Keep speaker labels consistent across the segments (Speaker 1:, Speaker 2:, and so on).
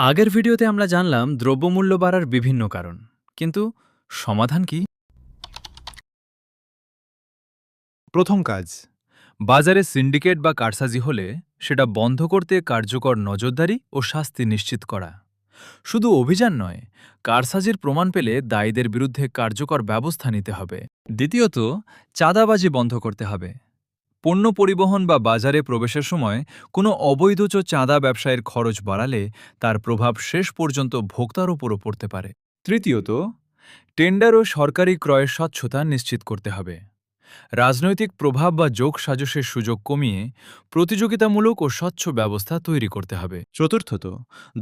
Speaker 1: আগের ভিডিওতে আমরা জানলাম দ্রব্যমূল্য বাড়ার বিভিন্ন কারণ, কিন্তু সমাধান কি?
Speaker 2: প্রথম কাজ, বাজারে সিন্ডিকেট বা কারসাজি হলে সেটা বন্ধ করতে কার্যকর নজরদারি ও শাস্তি নিশ্চিত করা। শুধু অভিযান নয়, কারসাজির প্রমাণ পেলে দায়ীদের বিরুদ্ধে কার্যকর ব্যবস্থা নিতে হবে। দ্বিতীয়ত, চাঁদাবাজি বন্ধ করতে হবে। পণ্য পরিবহন বা বাজারে প্রবেশের সময় কোনো অবৈধ চাঁদা ব্যবসায়ের খরচ বাড়ালে তার প্রভাব শেষ পর্যন্ত ভোক্তার উপরও পড়তে পারে। তৃতীয়ত, টেন্ডার ও সরকারি ক্রয়ের স্বচ্ছতা নিশ্চিত করতে হবে। রাজনৈতিক প্রভাব বা যোগসাজশের সুযোগ কমিয়ে প্রতিযোগিতামূলক ও স্বচ্ছ ব্যবস্থা তৈরি করতে হবে। চতুর্থত,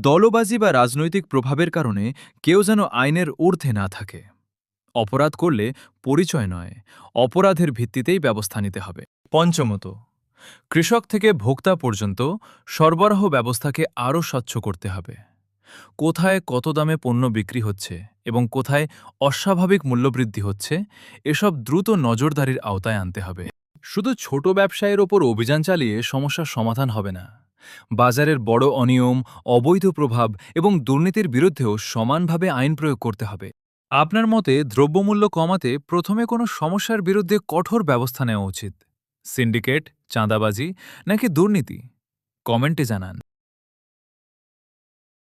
Speaker 2: দলবাজি বা রাজনৈতিক প্রভাবের কারণে কেউ যেন আইনের ঊর্ধ্বে না থাকে। অপরাধ করলে পরিচয় নয়, অপরাধের ভিত্তিতেই ব্যবস্থা নিতে হবে। পঞ্চমত, কৃষক থেকে ভোক্তা পর্যন্ত সরবরাহ ব্যবস্থাকে আরও স্বচ্ছ করতে হবে। কোথায় কত দামে পণ্য বিক্রি হচ্ছে এবং কোথায় অস্বাভাবিক মূল্যবৃদ্ধি হচ্ছে, এসব দ্রুত নজরদারির আওতায় আনতে হবে। শুধু ছোট ব্যবসায়ের ওপর অভিযান চালিয়ে সমস্যার সমাধান হবে না। বাজারের বড় অনিয়ম, অবৈধ প্রভাব এবং দুর্নীতির বিরুদ্ধেও সমানভাবে আইন প্রয়োগ করতে হবে। আপনার মতে দ্রব্যমূল্য কমাতে প্রথমে কোনো সমস্যার বিরুদ্ধে কঠোর ব্যবস্থা নেওয়া উচিত? সিন্ডিকেট, চাঁদাবাজি নাকি দুর্নীতি? কমেন্টে জানান।